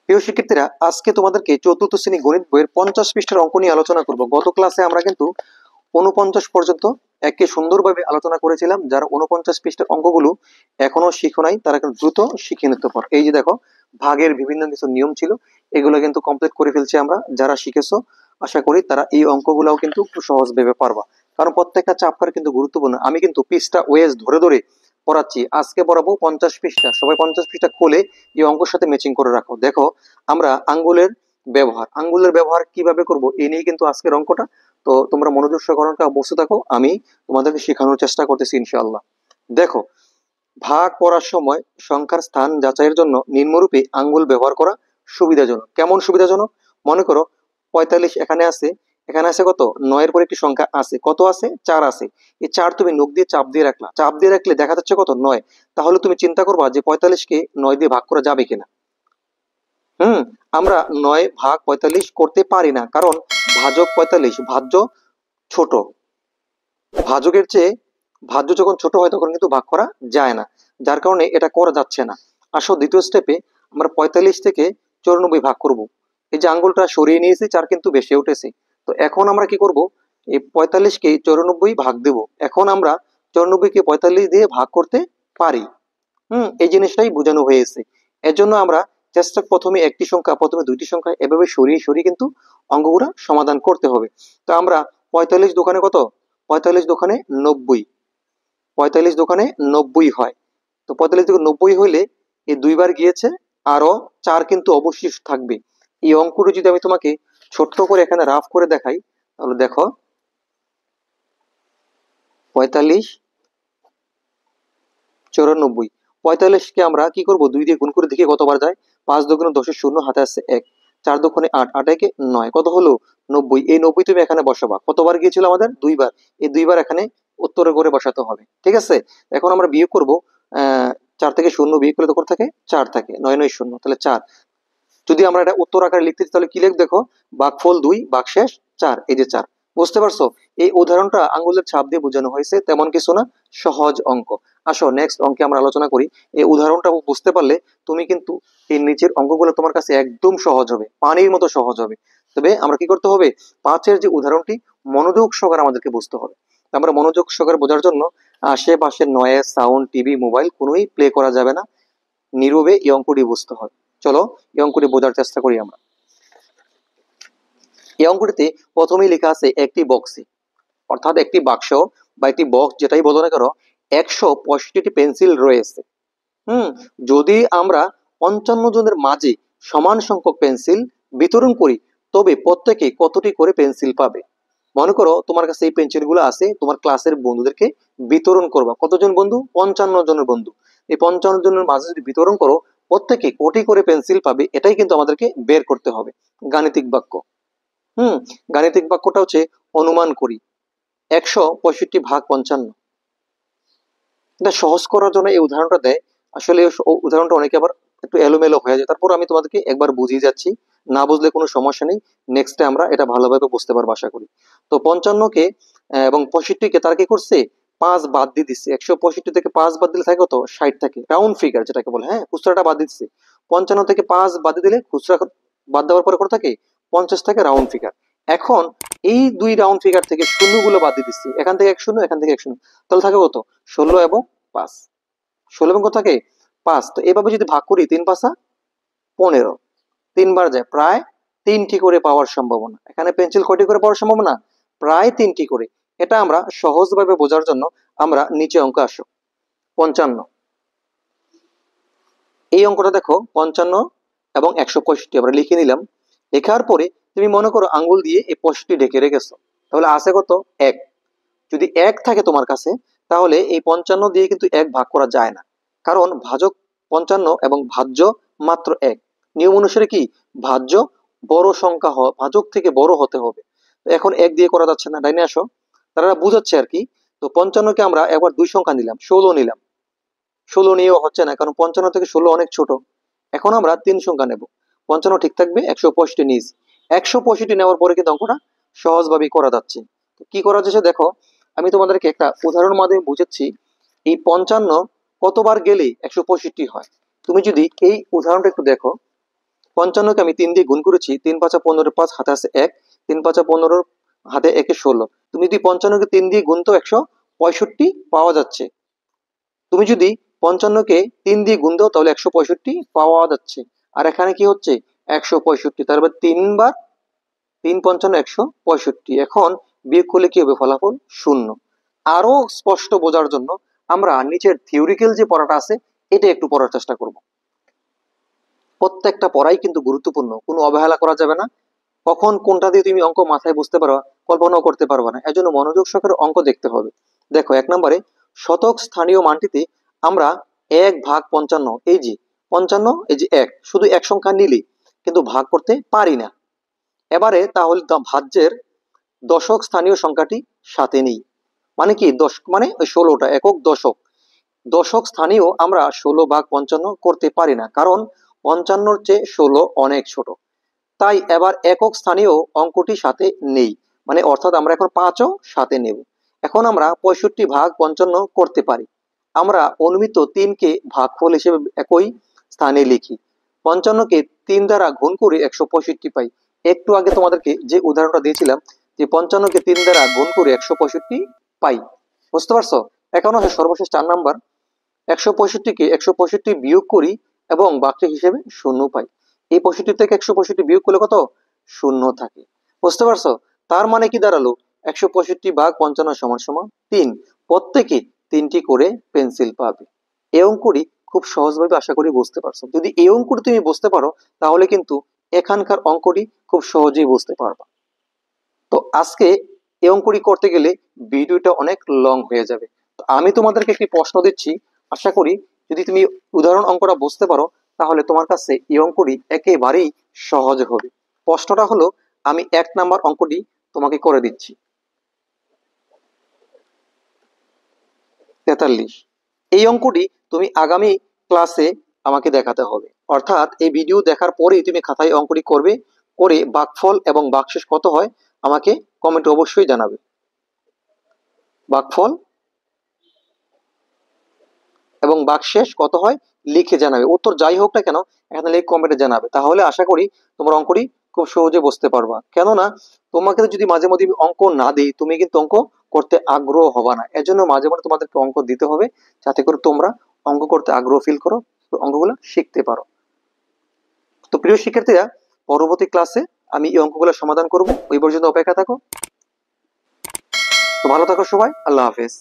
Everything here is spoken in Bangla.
প্রিয় শিক্ষার্থীরা, আজকে তোমাদেরকে চতুর্থ শ্রেণী গণিত বইয়ের 50 পৃষ্ঠার অঙ্ক নিয়ে আলোচনা করব। গত ক্লাসে আমরা কিন্তু 49 পর্যন্ত একে সুন্দরভাবে আলোচনা করেছিলাম। যারা 49 পৃষ্ঠার অঙ্কগুলো এখনো শিখো নাই তারা কিন্তু দ্রুত শিখে নিতে পারো। এই যে দেখো, ভাগের বিভিন্ন কিছু নিয়ম ছিল, এগুলো কিন্তু কমপ্লিট করে ফেলছি আমরা। যারা শিখেছো আশা করি তারা এই অঙ্কগুলাও কিন্তু খুব সহজ ভেবে পারবা, কারণ প্রত্যেকটা চ্যাপ্টার কিন্তু গুরুত্বপূর্ণ। আমি কিন্তু পৃষ্ঠা ওয়েজ ধরে ধরে পড়াচ্ছি। আজকে পড়াবো 50 পৃষ্ঠা। সবাই 50 পৃষ্ঠা খুলে এই অঙ্কের সাথে ম্যাচিং করে রাখো। দেখো, আমরা আঙ্গুলের ব্যবহার কিভাবে করব এই নিয়ে কিন্তু আজকের অঙ্কটা। তো তোমরা মনোযোগ সহকারে বসে থাকো, আমি তোমাদেরকে শেখানোর চেষ্টা করতেছি ইনশাআল্লাহ। দেখো, ভাগ করার সময় সংখ্যার স্থান যাচাইয়ের জন্য নিম্নরূপে আঙ্গুল ব্যবহার করা সুবিধাজনক। কেমন সুবিধাজনক? মনে করো 45 এখানে আছে, এখানে আছে কত? 9 পরে একটি সংখ্যা আছে, কত আছে? 4 আছে। এই 4 তুমি নখ দিয়ে চাপ দিয়ে রাখলা, চাপ দিয়ে রাখলে দেখা যাচ্ছে কত? 9। তাহলে তুমি চিন্তা করবা যে 45কে 9 দিয়ে ভাগ করা যাবে কিনা। আমরা 9 ভাগ 45 করতে পারি না, কারণ ভাজক 45, ভাজ্য ছোট। ভাজকের চেয়ে ভাজ্য যখন ছোট হয় তখন কিন্তু ভাগ করা যায় না, যার কারণে এটা করা যাচ্ছে না। আসো দ্বিতীয় স্টেপে আমরা 45 থেকে 94 ভাগ করব। এই যে আঙ্গুলটা সরিয়ে নিয়েছি, 4 কিন্তু বেশি উঠেছে। তো এখন আমরা কি করব? এই 45কে 94 ভাগ দেব। এখন আমরা 94কে 45 দিয়ে ভাগ করতে পারি। এই জিনিসটাই বোঝানো হয়েছে। এর জন্য আমরা চেষ্টা প্রথমে একটি সংখ্যা, প্রথমে দুইটি সংখ্যা, এভাবে সরিয়ে সরিয়ে কিন্তু অঙ্কগুলো সমাধান করতে হবে। তো আমরা 45 দোকানে কত? 45 দোকানে 90। 45 দোকানে 90 হয়। তো 45 থেকে 90 হইলে এই দুইবার গিয়েছে, আরো 4 কিন্তু অবশিষ্ট থাকবে। এই অঙ্কটা যদি আমি তোমাকে ছোট্ট করে এখানে রাফ করে দেখাই, তাহলে দেখো 45 94। 45কে আমরা কি করব? 2 দিয়ে গুণ করে দেখি কতবার যায়। 5 দুগুণে 10 এর 0, হাতে আছে 1। 4 দুগুণে 8, 8 একে 9, কত হলো? 90। এই 90 তুমি এখানে বসাবা। কতবার গিয়েছিল আমাদের? দুইবার। এই দুইবার এখানে উত্তরে করে বসাতে হবে, ঠিক আছে? এখন আমরা বিয়োগ করব। 4 থেকে 0 বিয়োগ করলে তো কত থাকে? 4 থাকে। 9 9 0, তাহলে 4। যদি আমরা এটা উত্তর আকারে লিখতে চাই তাহলে কি লিখ? দেখো, ভাগফল 2, ভাগশেষ 4। এই যে 4। বুঝতে পারছো? এই উদাহরণটা আঙ্গুলের ছাপ দিয়ে বোঝানো হয়েছে, তেমন কিছু না, সহজ অঙ্ক। আসো নেক্সট অঙ্কে আমরা আলোচনা করি। এই উদাহরণটা বুঝতে পারলে তুমি কিন্তু এই নিচের অঙ্কগুলো তোমার কাছে একদম সহজ হবে, পানির মতো সহজ হবে। তবে আমরা কি করতে হবে? 5-এর যে উদাহরণটি মনোযোগ সহকারে আমাদেরকে বুঝতে হবে। আমরা মনোযোগ সহকারে বোঝার জন্য আশেপাশের নয়েজ, সাউন্ড, টিভি, মোবাইল কোনোই প্লে করা যাবে না। নীরবে এই অঙ্কটি বুঝতে হবে। চলো এই অঙ্কটি বোঝার চেষ্টা করি আমরা। এই অঙ্কটিতে প্রথমেই লেখা আছে একটি বক্সে, অর্থাৎ একটি বাক্স বা একটি বক্স যেটাই বলো না কেন, 165টি পেন্সিল রয়েছে। যদি আমরা 55 জনের মাঝে সমান সংখ্যক পেন্সিল বিতরণ করি, তবে প্রত্যেকে কতটি করে পেন্সিল পাবে? মনে করো তোমার কাছে এই পেন্সিল গুলো আছে, তোমার ক্লাসের বন্ধুদেরকে বিতরণ করবা। কতজন বন্ধু? 55 জনের বন্ধু। এই 55 জনের মাঝে যদি বিতরণ করো, প্রত্যেকে কোটি করে পেন্সিল পাবে, এটাই কিন্তু আমাদেরকে বের করতে হবে। গাণিতিক বাক্য। গাণিতিক বাক্যটা হচ্ছে অনুমান করি। 165 ভাগ 55। এটা সহজ করার জন্য এই উদাহরণটা দেয়। আসলে উদাহরণটা অনেকে আবার একটু এলোমেলো হয়ে যায়, তারপর আমি তোমাদেরকে একবার বুঝিয়ে যাচ্ছি, না বুঝলে কোনো সমস্যা নেই। নেক্সটে আমরা এটা ভালোভাবে বুঝতে পারবো আশা করি। তো 55কে এবং 65কে তারা কি করছে? 5 বাদ দিয়ে দিচ্ছে। 165 থেকে 5 বাদ দিলে থাকে কত? 60 থাকে। রাউন্ড ফিগার যেটাকে বলে, খুচরাটা বাদ দিচ্ছে। 55 থেকে 5 বাদ দিলে খুচরা বাদ দেওয়ার পরে কত থাকে? 50 থাকে, রাউন্ড ফিগার। এখন এই দুই রাউন্ড ফিগার থেকে শূন্যগুলো বাদ দিয়ে দিচ্ছি। এখান থেকে 1 শূন্য, এখান থেকে 1 শূন্য, তাহলে থাকে কত? 16 এবং 5। 16 এবং কত থাকে? 5। তো এভাবে যদি ভাগ করি, 3 5 15, 3 বার যায়, প্রায় 3টি করে পাওয়ার সম্ভাবনা। এখানে পেন্সিল কয়টি করে পাওয়ার সম্ভাবনা? প্রায় 3টি করে। এটা আমরা সহজভাবে বোঝার জন্য আমরা নিচে অঙ্ক আসো 55। এই অঙ্কটা দেখো, 55 এবং 165 আমরা লিখে নিলাম। লেখার পরে তুমি মনে করো আঙ্গুল দিয়ে এই 65 ঢেকে রেখেছো, তাহলে আছে কত? 1। যদি 1 থাকে তোমার কাছে, তাহলে এই 55 দিয়ে কিন্তু 1 ভাগ করা যায় না, কারণ ভাজক 55 এবং ভাজ্য মাত্র 1। নিয়ম অনুসারে কি? ভাজ্য বড় সংখ্যা ভাজক থেকে বড় হতে হবে। তো এখন 1 দিয়ে করা যাচ্ছে না, ডাইনে আসো। তারা বুঝাচ্ছে আর কি। তো 55কে আমরা একবার 2 সংখ্যা নিলাম, 16 নিলাম। 16 নিয়েও হচ্ছে না, কারণ 55 থেকে 16 অনেক ছোট। এখন আমরা 3 সংখ্যা নেব। 55 ঠিক থাকবে, 165 নিয়েছি। 165 নেওয়ার পরে কিন্তু অঙ্কটা সহজভাবেই করা যাচ্ছে। কি করা যাচ্ছে দেখো, আমি তোমাদেরকে একটা উদাহরণ মাধ্যমে বুঝাচ্ছি। এই 55 কতবার গেলে 165 হয়। তুমি যদি এই উদাহরণটা একটু দেখো, 55কে আমি 3 দিয়ে গুণ করেছি, 3 5 15, 5 হাতে আছে 1, 3 5 15, হাতে 1 16। তুমি যদি 55কে 3 দিয়ে গুণ তো 165 পাওয়া যাচ্ছে। তুমি যদি 55কে 3 দিয়ে গুণ দাও তাহলে 165 পাওয়া যাচ্ছে। আর এখানে কি হচ্ছে 165, তারপর 3 বার 3 55 165। এখন বিয়োগ করলে কি হবে, ফলাফল 0। আরো স্পষ্ট বোঝার জন্য আমরা নিচের থিওরিক্যাল যে পড়াটা আছে এটা একটু পড়ার চেষ্টা করব। প্রত্যেকটা পড়াই কিন্তু গুরুত্বপূর্ণ, কোনো অবহেলা করা যাবে না। কখন কোনটা দিয়ে তুমি অঙ্ক মাথায় বুঝতে পারো, কল্পনাও করতে পারবে না, এজন্য মনোযোগ সহকারে অঙ্ক দেখতে হবে। দেখো 1 নম্বরে শতক স্থানীয় মানটিতে আমরা 1/55, এই যে 55, এই যে 1, শুধু এক সংখ্যা নিলে কিন্তু ভাগ করতে পারি না। এবারে তাহলে ভাজ্যের দশক স্থানীয় সংখ্যাটি সাথে নেই, মানে কি 10 মানে ওই 16টা একক দশক। দশক স্থানীয় আমরা 16/55 করতে পারি না, কারণ 55-র চেয়ে 16 অনেক ছোট। তাই এবার একক স্থানীয় অঙ্কটি সাথে নেই, মানে অর্থাৎ আমরা এখন 5ও সাথে নেব। এখন আমরা 65/55 করতে পারি। আমরা অনুমিত 3কে ভাগফল হিসেবে একই স্থানে লিখি। 55কে 3 দ্বারা গুণ করে 165 পাই। একটু আগে তোমাদেরকে যে উদাহরণটা দিয়েছিলাম যে 55কে 3 দ্বারা গুণ করে 165 পাই, বুঝতে পারছো? এখন আছে সর্বশেষ 4 নাম্বার, 165কে 165 বিয়োগ করি এবং বাক্য হিসেবে 0 পাই। এই 65 থেকে 165 বিয়োগ করলে কত, 0 থাকে, বুঝতে পারছো? তার মানে কি দাঁড়ালো, 165/55 = 3। প্রত্যেকে 3টি করে পেন্সিল পাবে। এই অঙ্কটি খুব সহজভাবে আশা করি বুঝতে পারছো। যদি এই অঙ্কটি তুমি বুঝতে পারো তাহলে কিন্তু এখানকার অঙ্কটি খুব সহজেই বুঝতে পারবা। তো আজকে এই অঙ্কটি করতে গেলে ভিডিওটা অনেক লং হয়ে যাবে। তো আমি তোমাদেরকে একটি প্রশ্ন দিচ্ছি, আশা করি যদি তুমি উদাহরণ অঙ্কটা বুঝতে পারো তাহলে তোমার কাছে এই অঙ্কটি একেবারেই সহজ হবে। প্রশ্নটা হলো, আমি 1 নাম্বার অঙ্কটি তোমাকে করে দিচ্ছি। 43। এই অঙ্কটি তুমি আগামী ক্লাসে আমাকে দেখাতে হবে, অর্থাৎ এই ভিডিও দেখার পরেই তুমি খাতায় অঙ্কটি করবে, করে ভাগফল এবং ভাগশেষ কত হয় আমাকে কমেন্টে অবশ্যই জানাবে। ভাগফল এবং ভাগশেষ কত হয় লিখে জানাবে, উত্তর যাই হোক না কেন এখানে লিখে কমেন্টে জানাবে। তাহলে আশা করি তোমার অঙ্কটি খুব সহজে বুঝতে পারবা। কেননা তোমাকে যদি মাঝে মধ্যে অঙ্ক না দিই তুমি কিন্তু অঙ্ক করতে আগ্রহ হবা না। এজন্য মাঝে মধ্যে তোমাদেরকে অঙ্ক দিতে হবে, যাতে করে তোমরা অঙ্ক করতে আগ্রহ ফিল করো, অঙ্কগুলো শিখতে পারো। তো প্রিয় শিক্ষার্থীরা, পরবর্তী ক্লাসে আমি এই অঙ্কগুলো সমাধান করব, ওই পর্যন্ত অপেক্ষা থাকো। তো ভালো থাকো সবাই, আল্লাহ হাফেজ।